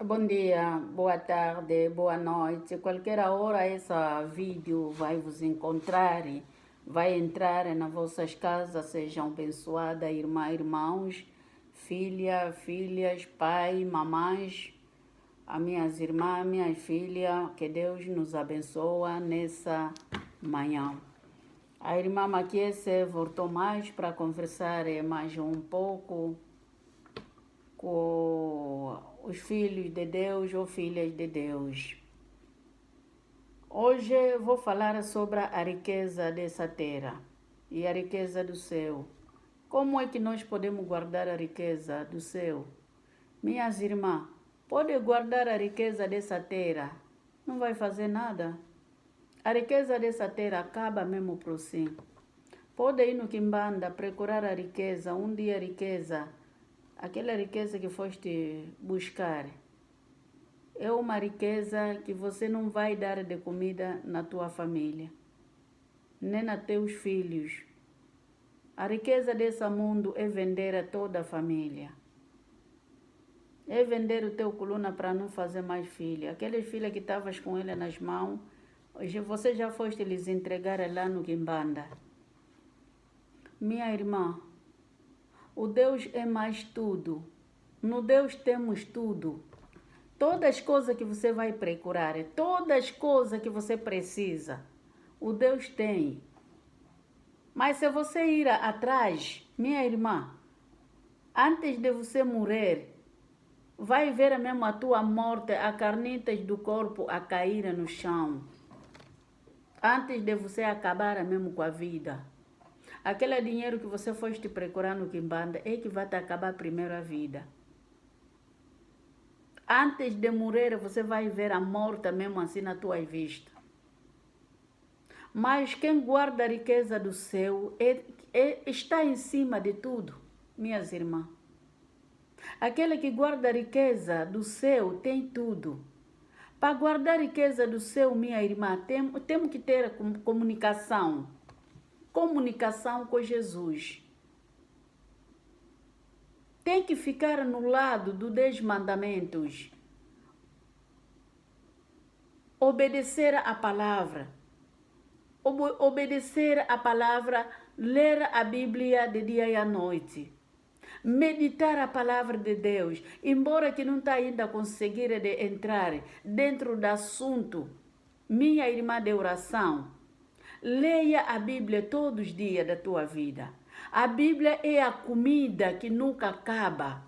Bom dia, boa tarde, boa noite. Qualquer hora esse vídeo vai vos encontrar, vai entrar nas vossas casas. Sejam abençoadas, irmãos, filhas, pai, mamães, as minhas irmãs, minhas filhas. Que Deus nos abençoe nessa manhã. A irmã Maquiese voltou mais para conversar mais um pouco com os filhos de Deus ou filhas de Deus. Hoje vou falar sobre a riqueza dessa terra e a riqueza do céu. Como é que nós podemos guardar a riqueza do céu? Minhas irmãs, pode guardar a riqueza dessa terra, não vai fazer nada. A riqueza dessa terra acaba mesmo por si. Pode ir no Quimbanda procurar a riqueza, um dia a riqueza, aquela riqueza que foste buscar. É uma riqueza que você não vai dar de comida na tua família, nem nos teus filhos. A riqueza desse mundo é vender a toda a família. É vender o teu coluna para não fazer mais filha. Aqueles filhos que estavas com ele nas mãos, hoje você já foste lhes entregar lá no Quimbanda. Minha irmã, o Deus é mais tudo. No Deus temos tudo. Todas as coisas que você vai procurar, todas as coisas que você precisa, o Deus tem. Mas se você ir atrás, minha irmã, antes de você morrer, vai ver mesmo a tua morte, as carnitas do corpo a cair no chão. Antes de você acabar mesmo com a vida. Aquele dinheiro que você foste procurar no Quimbanda é que vai te acabar primeiro a vida. Antes de morrer, você vai ver a morte mesmo assim na tua vista. Mas quem guarda a riqueza do céu está em cima de tudo, minhas irmãs. Aquele que guarda a riqueza do céu tem tudo. Para guardar a riqueza do céu, minha irmã, temos que ter comunicação. Comunicação com Jesus. Tem que ficar no lado dos 10 mandamentos. Obedecer a palavra. Obedecer a palavra, ler a Bíblia de dia e à noite. Meditar a palavra de Deus, embora que não está ainda conseguir de entrar dentro do assunto, minha irmã de oração, leia a Bíblia todos os dias da tua vida. A Bíblia é a comida que nunca acaba.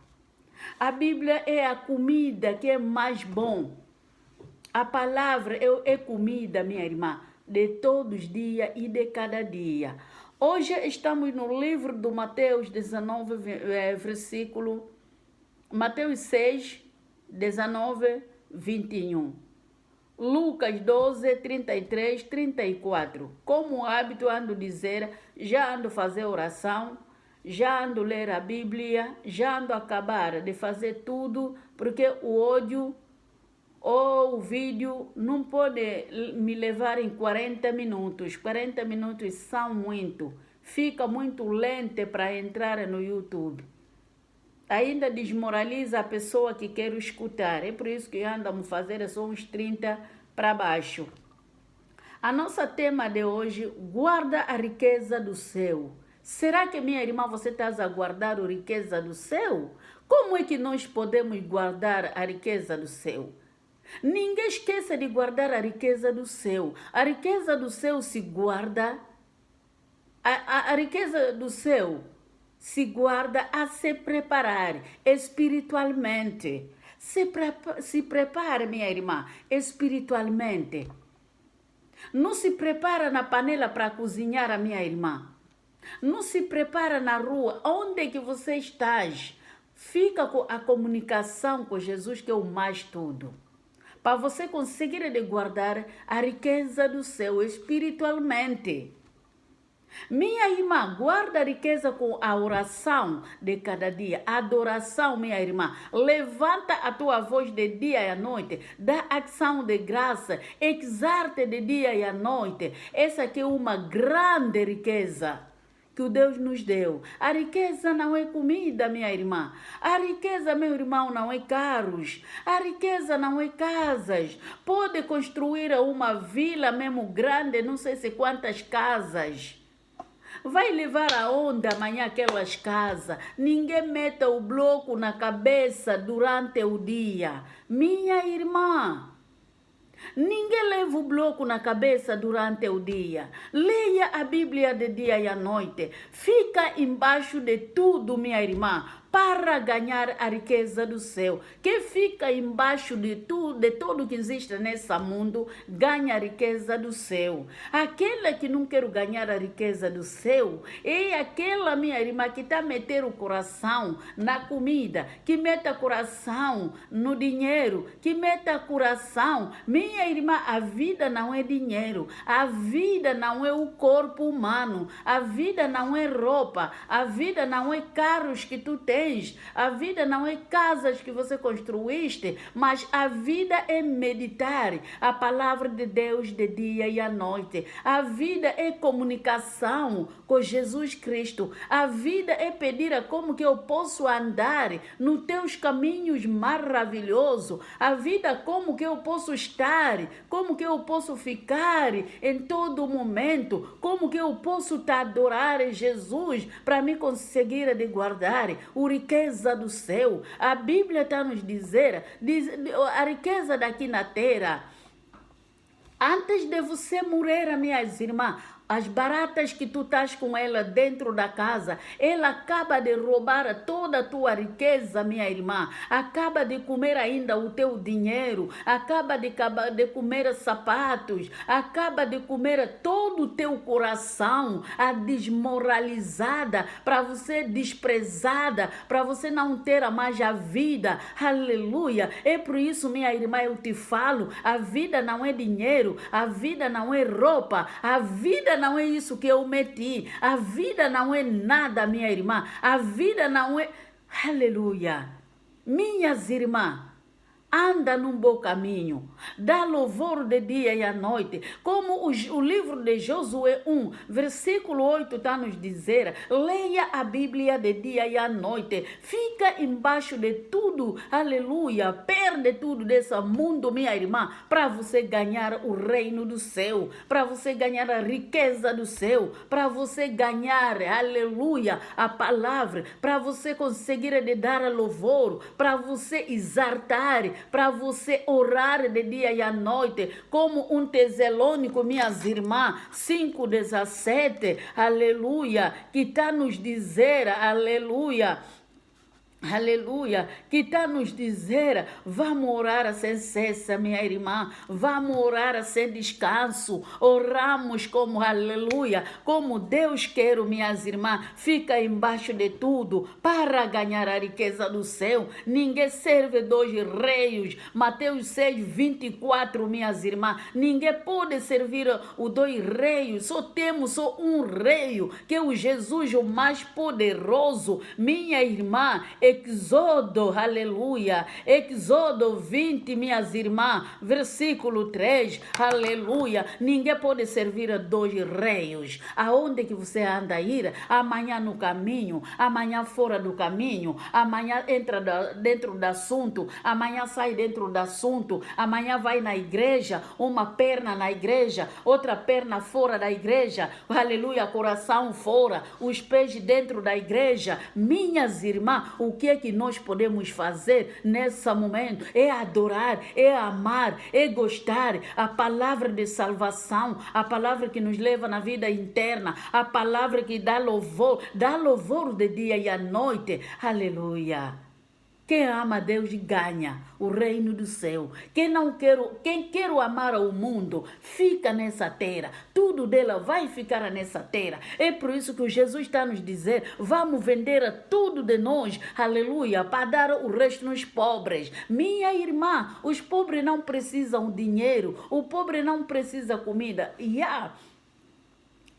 A Bíblia é a comida que é mais bom. A palavra é comida, minha irmã, de todos os dias e de cada dia. Hoje estamos no livro do Mateus 19, versículo Mateus 6, 19, 21. Lucas 12, 33, 34. Como hábito ando dizer, já ando fazer oração, já ando ler a Bíblia, já ando acabar de fazer tudo, porque o ódio ou o vídeo não pode me levar em 40 minutos. 40 minutos são muito. Fica muito lento para entrar no YouTube. Ainda desmoraliza a pessoa que quer escutar. É por isso que andamos fazer só uns 30 para baixo. A nossa tema de hoje, guarda a riqueza do céu. Será que, minha irmã, você está a guardar a riqueza do céu? Como é que nós podemos guardar a riqueza do céu? Ninguém esqueça de guardar a riqueza do céu. A riqueza do céu se guarda. A riqueza do céu se guarda a se preparar espiritualmente. Se prepara, minha irmã, espiritualmente. Não se prepara na panela para cozinhar, a minha irmã. Não se prepara na rua. Onde que você estás? Fica com a comunicação com Jesus, que é o mais tudo. Para você conseguir guardar a riqueza do céu espiritualmente. Minha irmã, guarda a riqueza com a oração de cada dia. Adoração, minha irmã. Levanta a tua voz de dia e à noite. Dá ação de graça. Exarte de dia e à noite. Essa aqui é uma grande riqueza que o Deus nos deu. A riqueza não é comida, minha irmã. A riqueza, meu irmão, não é carros. A riqueza não é casas. Pode construir uma vila mesmo grande, não sei se quantas casas. Vai levar aonde amanhã aquelas casas? Ninguém meta o bloco na cabeça durante o dia. Minha irmã, ninguém leva o bloco na cabeça durante o dia. Leia a Bíblia de dia e à noite. Fica embaixo de tudo, minha irmã, para ganhar a riqueza do céu. Quem fica embaixo de tudo, de tudo que existe nesse mundo, ganha a riqueza do céu. Aquela que não quer ganhar a riqueza do céu é aquela, minha irmã, que está a meter o coração na comida, que meta coração no dinheiro, que meta coração. Minha irmã, a vida não é dinheiro, a vida não é o corpo humano, a vida não é roupa, a vida não é carros que tu tens, a vida não é casas que você construíste, mas a vida é meditar a palavra de Deus de dia e à noite. A vida é comunicação com Jesus Cristo. A vida é pedir a como que eu posso andar nos teus caminhos maravilhosos. A vida como que eu posso estar, como que eu posso ficar em todo momento, como que eu posso te adorar Jesus para me conseguir de guardar o riqueza do céu. A Bíblia está nos dizer a riqueza daqui na terra. Antes de você morrer, minhas irmãs, as baratas que tu estás com ela dentro da casa, ela acaba de roubar toda a tua riqueza, minha irmã. Acaba de comer ainda o teu dinheiro, acaba de comer sapatos, acaba de comer todo o teu coração, a desmoralizada, para você desprezada, para você não ter mais a vida. Aleluia! É por isso, minha irmã, eu te falo, a vida não é dinheiro, a vida não é roupa, a vida não é isso que eu meti. A vida não é nada, minha irmã. A vida não é... Aleluia. Minhas irmãs, anda num bom caminho, dá louvor de dia e à noite, como o livro de Josué 1, versículo 8 está nos dizer, leia a Bíblia de dia e à noite, fica embaixo de tudo, aleluia, perde tudo desse mundo, minha irmã, para você ganhar o reino do céu, para você ganhar a riqueza do céu, para você ganhar, aleluia, a palavra, para você conseguir de dar louvor, para você exaltar, para você orar de dia e à noite, como um Tessalônico, minhas irmãs, 5:17, aleluia, que está nos dizer, aleluia, aleluia, que está nos dizer, vamos orar sem cessa, minha irmã, vamos orar sem descanso, oramos como, aleluia, como Deus quer, minhas irmãs, fica embaixo de tudo, para ganhar a riqueza do céu, ninguém serve dois reis, Mateus 6:24, minhas irmãs, ninguém pode servir os dois reis, só temos só um rei, que é o Jesus, o mais poderoso, minha irmã. Êxodo, aleluia, Êxodo 20, minhas irmãs, versículo 3, aleluia, ninguém pode servir a dois reis. Aonde que você anda a ir? Amanhã no caminho, amanhã fora do caminho, amanhã entra dentro do assunto, amanhã sai dentro do assunto, amanhã vai na igreja, uma perna na igreja, outra perna fora da igreja, aleluia, coração fora, os pés dentro da igreja. Minhas irmãs, o que é que nós podemos fazer nesse momento? É adorar, é amar, é gostar. A palavra de salvação, a palavra que nos leva na vida interna, a palavra que dá louvor de dia e à noite. Aleluia. Quem ama Deus ganha o reino do céu. Quem quer amar o mundo, fica nessa terra. Tudo dela vai ficar nessa terra. É por isso que Jesus está nos dizer, vamos vender tudo de nós, aleluia, para dar o resto nos pobres. Minha irmã, os pobres não precisam de dinheiro, o pobre não precisa comida.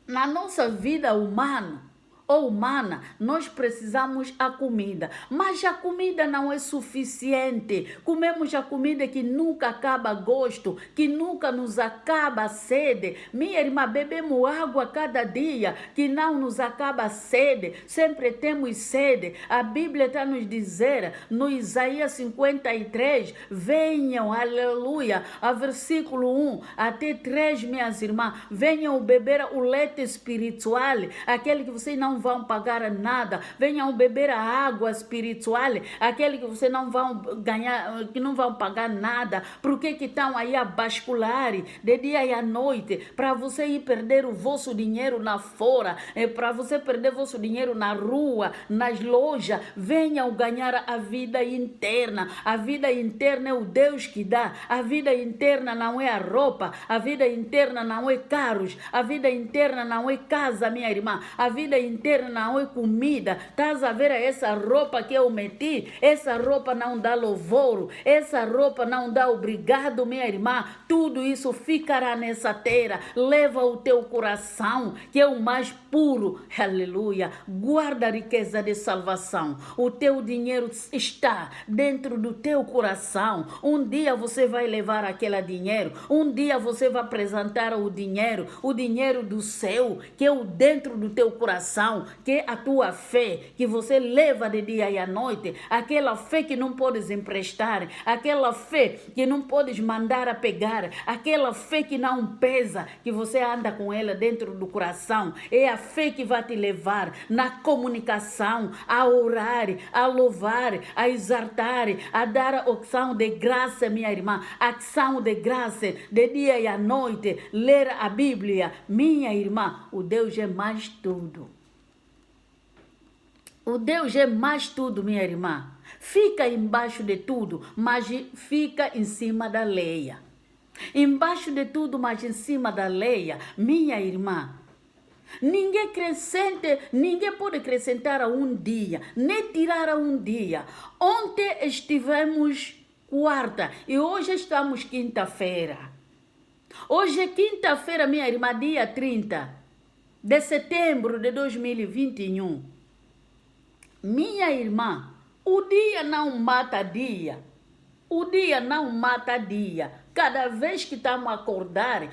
Na nossa vida humana, ou humana, nós precisamos a comida. Mas a comida não é suficiente. Comemos a comida que nunca acaba gosto, que nunca nos acaba a sede. Minha irmã, bebemos água cada dia, que não nos acaba a sede. Sempre temos sede. A Bíblia está nos dizer, no Isaías 53, venham, aleluia, a versículo 1 até 3, minhas irmãs, venham beber o leite espiritual, aquele que vocês não vão pagar nada. Venham beber a água espiritual, aquele que vocês não vão ganhar, que não vão pagar nada. Porque que estão aí a bascular de dia e à noite, para você ir perder o vosso dinheiro na fora, para você perder o vosso dinheiro na rua, nas lojas. Venham ganhar a vida interna. A vida interna é o Deus que dá. A vida interna não é a roupa, a vida interna não é carros, a vida interna não é casa, minha irmã, a vida interna não é comida. Estás a ver essa roupa que eu meti? Essa roupa não dá louvor, essa roupa não dá obrigado, minha irmã. Tudo isso ficará nessa terra. Leva o teu coração, que é o mais puro, aleluia. Guarda a riqueza de salvação. O teu dinheiro está dentro do teu coração. Um dia você vai levar aquele dinheiro, um dia você vai apresentar o dinheiro do céu, que é o dentro do teu coração, que é a tua fé, que você leva de dia e à noite, aquela fé que não podes emprestar, aquela fé que não podes mandar a pegar, aquela fé que não pesa, que você anda com ela dentro do coração. É a fé que vai te levar na comunicação, a orar, a louvar, a exaltar, a dar a ação de graça, minha irmã, ação de graça de dia e à noite, ler a Bíblia. Minha irmã, o Deus é mais tudo. O Deus é mais tudo, minha irmã. Fica embaixo de tudo, mas fica em cima da lei. Embaixo de tudo, mas em cima da lei, minha irmã. Ninguém pode acrescentar a um dia, nem tirar a um dia. Ontem estivemos quarta e hoje estamos quinta-feira. Hoje é quinta-feira, minha irmã, dia 30 de setembro de 2021. Minha irmã, o dia não mata dia. O dia não mata dia. Cada vez que estamos a acordar,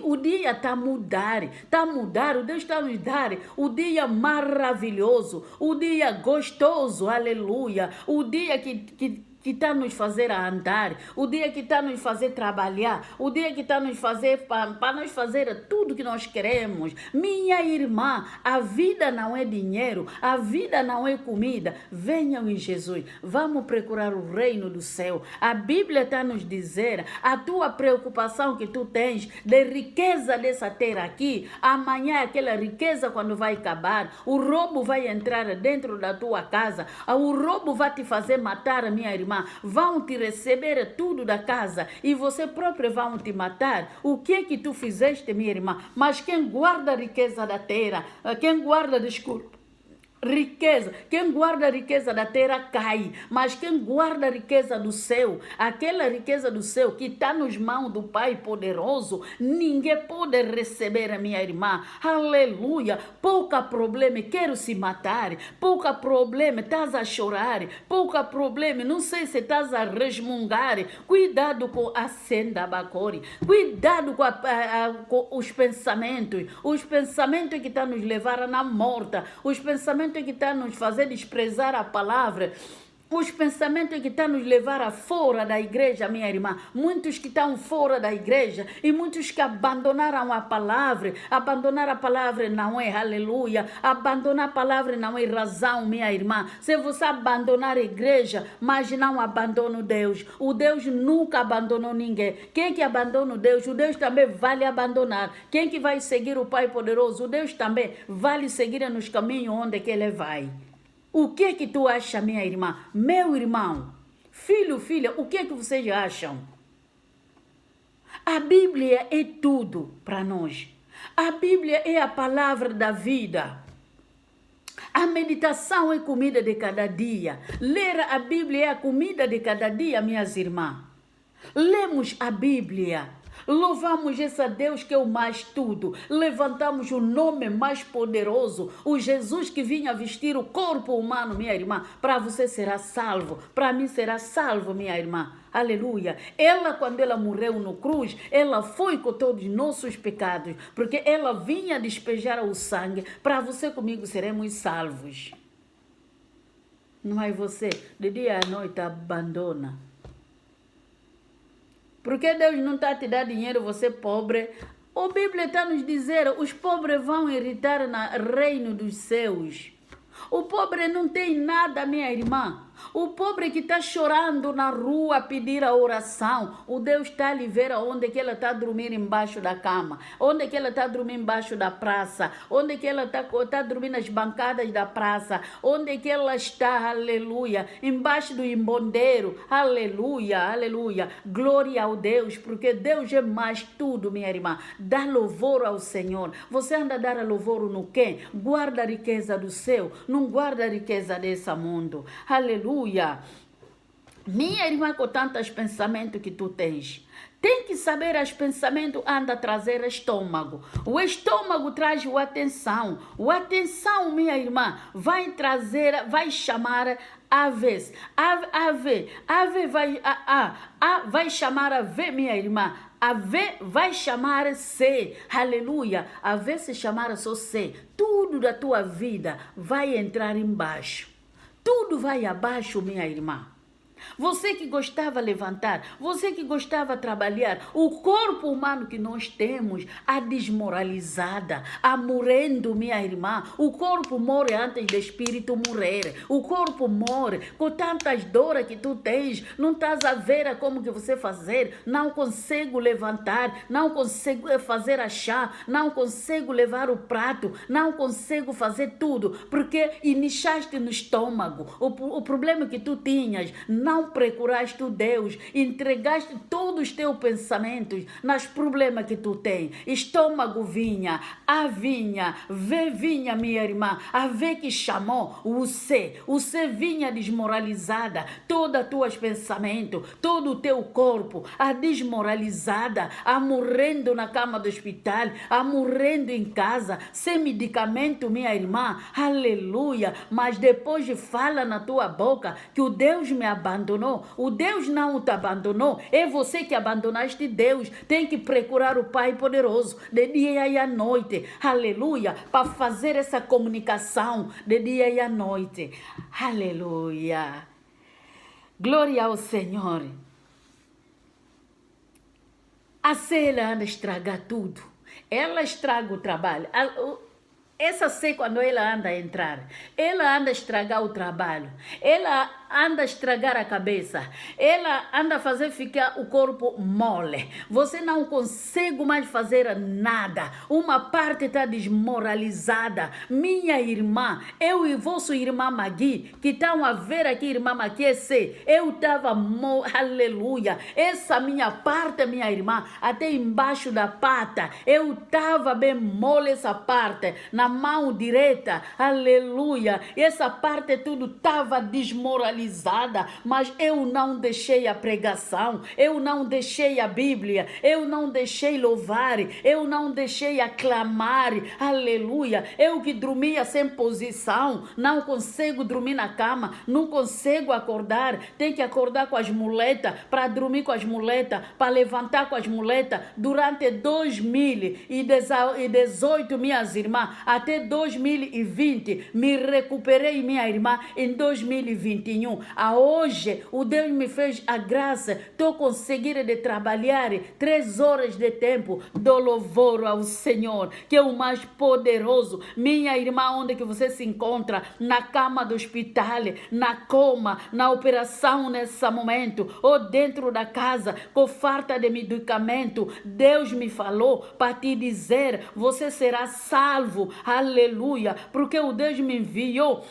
o dia está a mudar. Está a mudar, o Deus está a nos dar o dia maravilhoso, o dia gostoso, aleluia. O dia que está a nos fazer a andar, o dia que está a nos fazer trabalhar, o dia que está a nos fazer para nós fazer tudo que nós queremos. Minha irmã, a vida não é dinheiro, a vida não é comida. Venham em Jesus, vamos procurar o reino do céu. A Bíblia está a nos dizer, a tua preocupação que tu tens de riqueza dessa terra aqui, amanhã aquela riqueza quando vai acabar, o roubo vai entrar dentro da tua casa, o roubo vai te fazer matar, minha irmã. Vão te receber tudo da casa e você próprio vão te matar. O que é que tu fizeste, minha irmã? Mas quem guarda a riqueza da terra, quem guarda, riqueza, quem guarda a riqueza da terra cai, mas quem guarda a riqueza do céu, aquela riqueza do céu que está nas mãos do Pai poderoso, ninguém pode receber, a minha irmã, aleluia. Pouca problema, quero se matar, pouca problema, estás a chorar, pouca problema, não sei se estás a resmungar. Cuidado com a senda bacore, cuidado com os pensamentos que estão nos levar na morte, os pensamentos que está a nos fazer desprezar a palavra, os pensamentos que estão a nos levar a fora da igreja, minha irmã. Muitos que estão fora da igreja e muitos que abandonaram a palavra. Abandonar a palavra não é aleluia. Abandonar a palavra não é razão, minha irmã. Se você abandonar a igreja, mas não abandona o Deus. O Deus nunca abandonou ninguém. Quem que abandona o Deus também vai lhe abandonar. Quem que vai seguir o Pai poderoso, o Deus também vai lhe seguir nos caminhos onde que ele vai. O que é que tu acha, minha irmã? Meu irmão, filho, filha, o que é que vocês acham? A Bíblia é tudo para nós. A Bíblia é a palavra da vida. A meditação é comida de cada dia. Ler a Bíblia é a comida de cada dia, minhas irmãs. Lemos a Bíblia. Louvamos esse Deus que é o mais tudo. Levantamos o nome mais poderoso, o Jesus que vinha vestir o corpo humano, minha irmã. Para você será salvo, para mim será salvo, minha irmã. Aleluia. Ela, quando ela morreu no cruz, ela foi com todos os nossos pecados, porque ela vinha despejar o sangue. Para você comigo seremos salvos. Não é você, de dia à noite abandona. Porque Deus não está te dando dinheiro, você pobre. A Bíblia está nos dizendo, os pobres vão herdar no reino dos céus. O pobre não tem nada, minha irmã. O pobre que está chorando na rua a pedir a oração, o Deus está ali ver onde que ela está dormindo embaixo da cama, onde que ela está dormindo embaixo da praça, onde que ela está dormindo nas bancadas da praça, onde que ela está, aleluia, embaixo do embondeiro, aleluia, aleluia, glória ao Deus, porque Deus é mais tudo, minha irmã. Dá louvor ao Senhor. Você anda a dar louvor no quê? Guarda a riqueza do céu, não guarda a riqueza desse mundo, aleluia. Minha irmã, com tantos pensamentos que tu tens, tem que saber os pensamentos anda a trazer estômago. O estômago traz a atenção. O atenção, minha irmã, vai trazer, vai chamar aves. Ave vai chamar a V, minha irmã. A V vai chamar C. Aleluia. A V se chamar só C. Tudo da tua vida vai entrar embaixo. Tudo vai abaixo, minha irmã. Você que gostava de levantar, você que gostava de trabalhar, o corpo humano que nós temos, a desmoralizada, a morrendo, minha irmã. O corpo morre antes do espírito morrer. O corpo morre com tantas dores que tu tens. Não estás a ver como que você fazer. Não consigo levantar, não consigo fazer a chá, não consigo levar o prato, não consigo fazer tudo, porque inchaste no estômago. O problema que tu tinhas, não procuraste o Deus, entregaste todos os teus pensamentos nos problemas que tu tens. Estômago vinha, a vinha, V vinha, minha irmã, a V que chamou, o C vinha desmoralizada, todos os teus pensamentos, todo o teu corpo, a desmoralizada, a morrendo na cama do hospital, a morrendo em casa, sem medicamento, minha irmã, aleluia. Mas depois fala na tua boca que o Deus me abandonou. O Deus não te abandonou. É você que abandonaste Deus. Tem que procurar o Pai poderoso de dia e à noite. Aleluia. Para fazer essa comunicação de dia e à noite. Aleluia. Glória ao Senhor. A Cela anda a estragar tudo. Ela estraga o trabalho. Essa C, quando ela anda a entrar, ela anda a estragar o trabalho, ela anda a estragar a cabeça, ela anda a fazer ficar o corpo mole. Você não consegue mais fazer nada. Uma parte está desmoralizada. Minha irmã, eu e vossa irmã Magui, que estão a ver aqui, irmã Magui, eu estava, aleluia, essa minha parte, minha irmã, até embaixo da pata, eu estava bem mole essa parte, na mão direita, aleluia, essa parte tudo estava desmoralizada, mas eu não deixei a pregação, eu não deixei a Bíblia, eu não deixei louvar, eu não deixei aclamar, aleluia. Eu que dormia sem posição, não consigo dormir na cama, não consigo acordar, tem que acordar com as muletas, para dormir com as muletas, para levantar com as muletas, durante 2018, minhas irmãs, até 2020, me recuperei, minha irmã, em 2021. A hoje, o Deus me fez a graça, estou conseguindo de trabalhar 3 horas de tempo, do louvor ao Senhor, que é o mais poderoso. Minha irmã, onde que você se encontra? Na cama do hospital, na coma, na operação nesse momento, ou dentro da casa, com falta de medicamento, Deus me falou para te dizer, você será salvo, aleluia, porque o Deus me enviou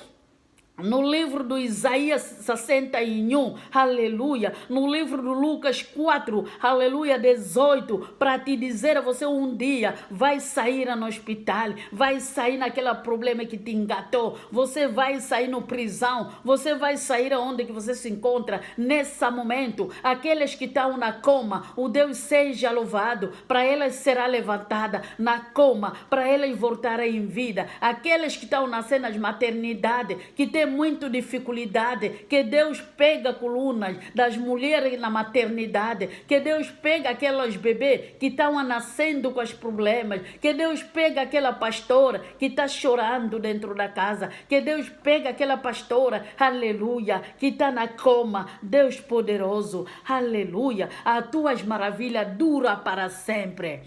no livro do Isaías 61, aleluia, no livro do Lucas 4, aleluia, 18, para te dizer a você um dia vai sair no hospital, vai sair naquele problema que te engatou, você vai sair no prisão, você vai sair aonde que você se encontra nesse momento. Aqueles que estão na coma, o Deus seja louvado, para elas será levantada na coma, para elas voltarem em vida. Aqueles que estão nas cenas maternidade, que tem muita dificuldade, que Deus pega colunas das mulheres na maternidade, que Deus pega aquelas bebês que estão nascendo com os problemas, que Deus pega aquela pastora que está chorando dentro da casa, que Deus pega aquela pastora, aleluia, que está na coma. Deus poderoso, aleluia, as tuas maravilhas duram para sempre.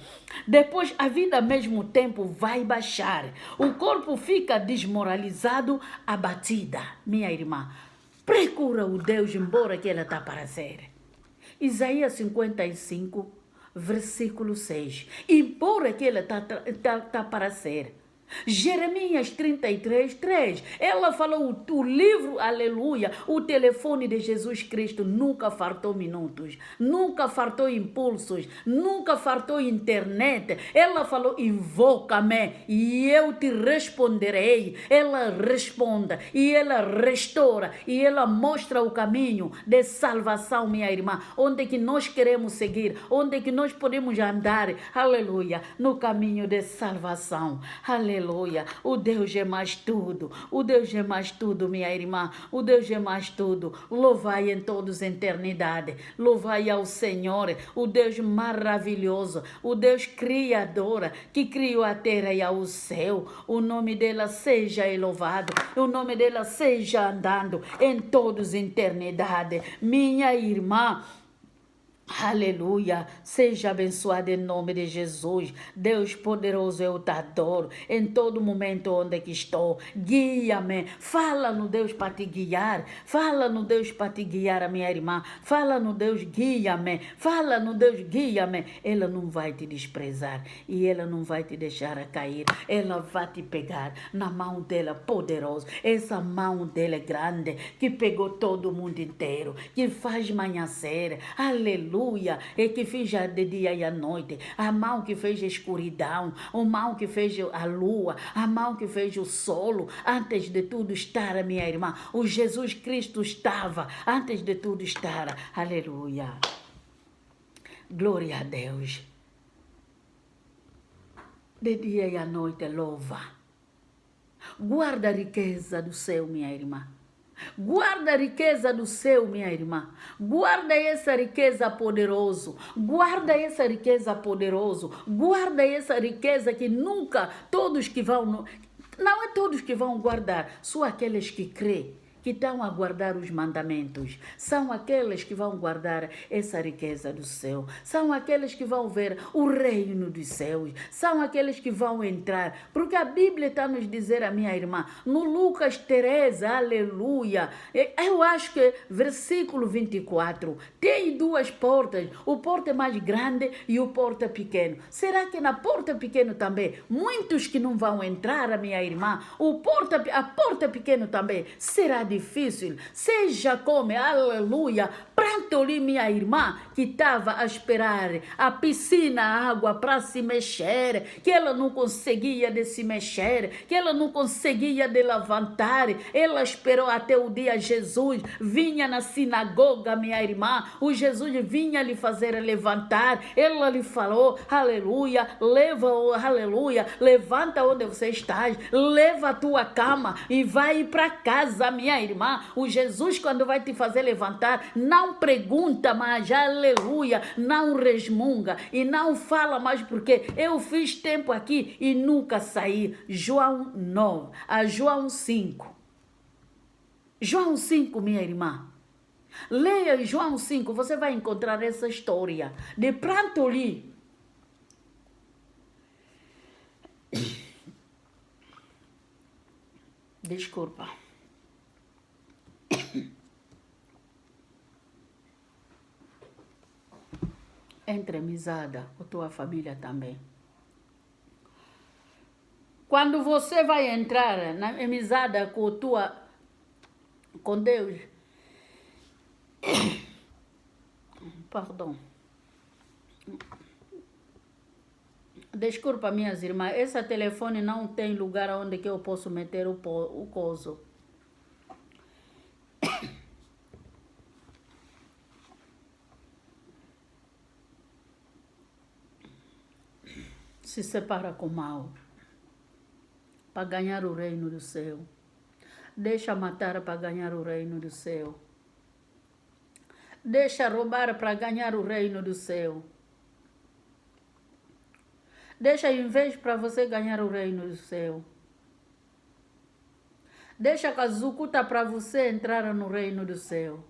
Depois a vida ao mesmo tempo vai baixar, o corpo fica desmoralizado, abatida. Minha irmã, procura o Deus embora que ela está para ser. Isaías 55, versículo 6. Embora que ela está para ser. Jeremias 33, 3. Ela falou, o livro, aleluia, o telefone de Jesus Cristo nunca fartou minutos, nunca fartou impulsos, nunca fartou internet. Ela falou, invoca-me e eu te responderei. Ela responda e ela restaura e ela mostra o caminho de salvação, minha irmã, onde que nós queremos seguir, onde que nós podemos andar, aleluia, no caminho de salvação, aleluia. Aleluia, o Deus é mais tudo, o Deus é mais tudo, minha irmã, o Deus é mais tudo. Louvai em todos a eternidade, louvai ao Senhor, o Deus maravilhoso, o Deus criador, que criou a terra e o céu. O nome dela seja louvado, o nome dela seja andando em todos a eternidade, minha irmã. Aleluia, seja abençoado em nome de Jesus. Deus poderoso, eu te adoro em todo momento onde que estou. Guia-me, fala no Deus para te guiar, fala no Deus para te guiar, a minha irmã, fala no Deus, guia-me, fala no Deus, guia-me. Ela não vai te desprezar e ela não vai te deixar cair, ela vai te pegar na mão dela poderosa, essa mão dela é grande, que pegou todo o mundo inteiro, que faz amanhecer, aleluia. E que fez de dia e à noite, a mão que fez a escuridão, a mão que fez a lua, a mão que fez o solo, antes de tudo estar, minha irmã, o Jesus Cristo estava, antes de tudo estar, aleluia, glória a Deus, de dia e à noite louva, guarda a riqueza do céu, minha irmã. Guarda a riqueza do céu, minha irmã. Guarda essa riqueza poderoso. Guarda essa riqueza poderoso. Guarda essa riqueza que nunca todos que vão... Não é todos que vão guardar, só aqueles que crêem, que estão a guardar os mandamentos. São aqueles que vão guardar essa riqueza do céu. São aqueles que vão ver o reino dos céus. São aqueles que vão entrar. Porque a Bíblia está nos dizer, a minha irmã, no Lucas 13, aleluia. Eu acho que versículo 24. Tem duas portas. O porta mais grande e o porta pequeno. Será que na porta pequeno também, muitos que não vão entrar, a minha irmã, a porta pequeno também será difícil, seja como, aleluia, pranto ali, minha irmã, que estava a esperar a piscina, a água para se mexer, que ela não conseguia de se mexer, que ela não conseguia de levantar, ela esperou até o dia Jesus vinha na sinagoga, minha irmã, o Jesus vinha lhe fazer levantar, ela lhe falou, aleluia, aleluia, levanta onde você está, leva a tua cama e vai para casa, minha irmã. O Jesus, quando vai te fazer levantar, não pergunta mais, aleluia, não resmunga e não fala mais, porque eu fiz tempo aqui e nunca saí. João 9, a João 5. João 5, minha irmã. Leia João 5, você vai encontrar essa história de pranto ali. Desculpa. Entremizada, a tua família também. Quando você vai entrar na amizade com a tua com Deus. Perdão. Desculpa, minhas irmãs, esse telefone não tem lugar onde que eu posso meter o coso. Se separa com o mal para ganhar o reino do céu. Deixa matar para ganhar o reino do céu. Deixa roubar para ganhar o reino do céu. Deixa inveja para você ganhar o reino do céu. Deixa cazucuta para você entrar no reino do céu.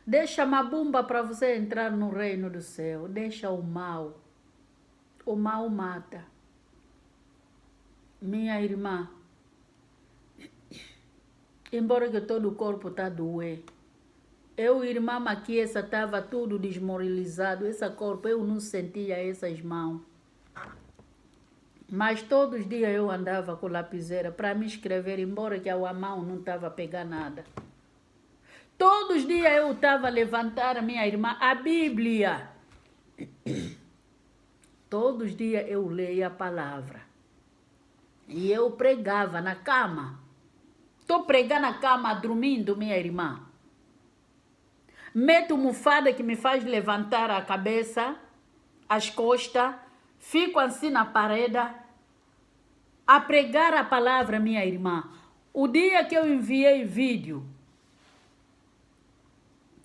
Deixa mabumba para você entrar no reino do céu. Deixa o mal. O mal mata. Minha irmã, embora que todo o corpo está doer, eu, irmã Maquiesa, estava tudo desmoralizado. Esse corpo, eu não sentia essas mãos. Mas todos os dias eu andava com lapiseira para me escrever, embora que a mão não estava a pegar nada. Todos os dias eu estava a levantar, minha irmã, a Bíblia. Todos os dias eu leio a palavra. E eu pregava na cama. Estou pregando na cama, dormindo, minha irmã. Meto almofada que me faz levantar a cabeça, as costas, fico assim na parede, a pregar a palavra, minha irmã. O dia que eu enviei vídeo,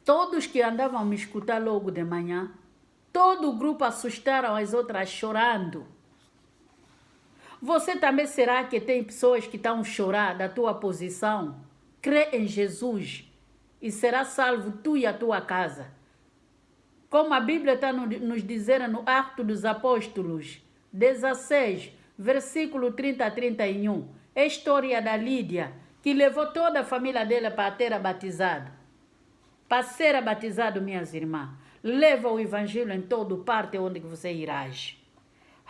todos que andavam me escutar logo de manhã, todo o grupo assustaram as outras chorando. Você também será que tem pessoas que estão chorando da tua posição? Crê em Jesus e será salvo tu e a tua casa. Como a Bíblia está nos dizendo no Atos dos Apóstolos 16, versículo 30 a 31. É a história da Lídia, que levou toda a família dela para ter batizado. Para ser batizado, minhas irmãs. Leva o evangelho em toda parte onde você irás.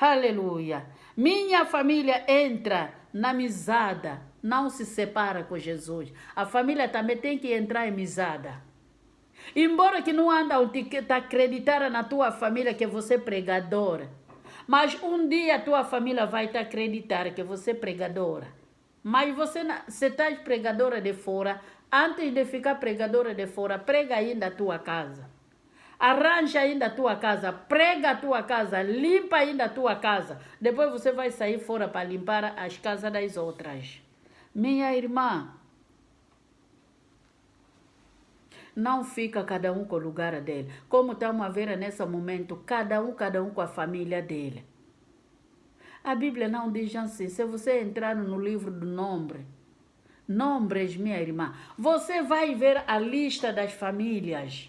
Aleluia. Minha família entra na amizade, não se separa com Jesus. A família também tem que entrar em amizade. Embora que não anda a acreditar na tua família que você é pregadora, mas um dia a tua família vai te acreditar que você é pregadora. Mas você está pregadora de fora, antes de ficar pregadora de fora, prega ainda a tua casa. Arranja ainda a tua casa, prega a tua casa, limpa ainda a tua casa. Depois você vai sair fora para limpar as casas das outras. Minha irmã, não fica cada um com o lugar dele. Como estamos a ver nesse momento, cada um com a família dele. A Bíblia não diz assim, se você entrar no livro do Nombres, minha irmã, você vai ver a lista das famílias.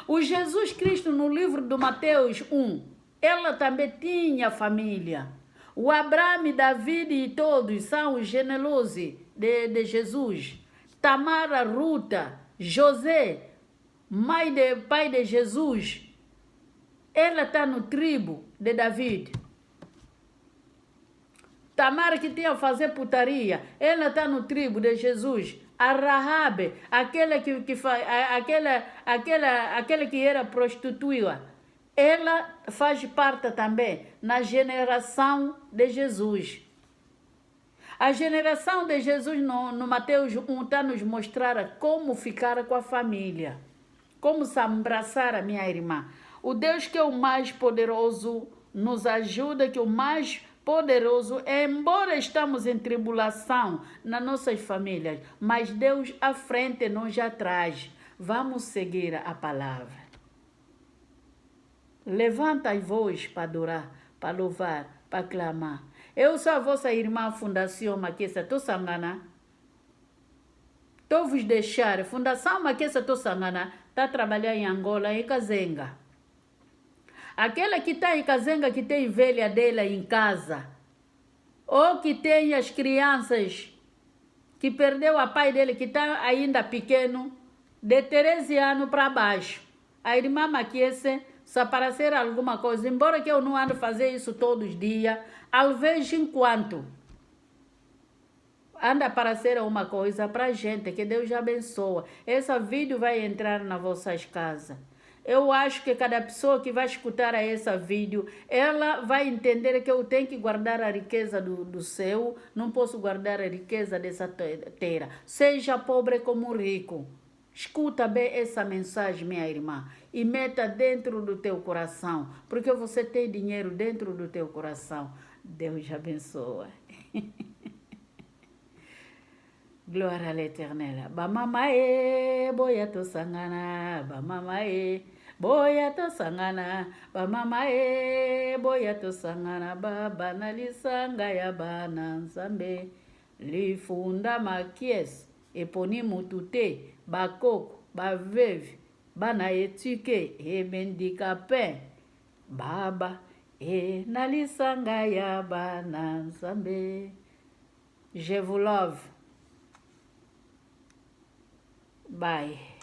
O Jesus Cristo no livro do Mateus 1, ela também tinha família. O Abraão, David e todos são os genealosos de Jesus. Tamara, Ruta, José, pai de Jesus, ela está no tribo de David. Tamara que tinha a fazer putaria, ela está no tribo de Jesus. A Rahabe, aquela que era prostituta, ela faz parte também na geração de Jesus. A geração de Jesus no Mateus 1 está nos mostrar como ficar com a família, como se abraçar a minha irmã. O Deus que é o mais poderoso nos ajuda, que o mais poderoso, embora estamos em tribulação nas nossas famílias, mas Deus à frente, nós atrás. Vamos seguir a palavra. Levanta a voz para adorar, para louvar, para clamar. Eu sou a vossa irmã Fundação Maquiesa Tossangana. Estou vos deixar. Fundação Maquiesa Tossangana está trabalhando em Angola, em Kazenga. Aquela que está em Kazenga, que tem velha dela em casa, ou que tem as crianças que perdeu a pai dele, que está ainda pequeno, de 13 anos para baixo. A irmã Maquiesa, se aparecer alguma coisa, embora que eu não ando fazer isso todos os dias, ao vez em quando. anda para ser uma coisa para a gente, que Deus abençoa. Esse vídeo vai entrar nas vossas casas. Eu acho que cada pessoa que vai escutar a esse vídeo, ela vai entender que eu tenho que guardar a riqueza do céu, não posso guardar a riqueza dessa terra. Seja pobre como rico. Escuta bem essa mensagem, minha irmã, e meta dentro do teu coração, porque você tem dinheiro dentro do teu coração. Deus abençoa. Glória à l'Éternel. Bamamae, boya to sangana, bamamae. Boya to sangana, bamamae, boya to sangana, baba na lisanga ya bana nzambe. Lifunda makies, eponi mutute, bakoko, baveve, bana etike, ebendikape, baba, na lisanga ya bana nzambe. Je vous love. Bye.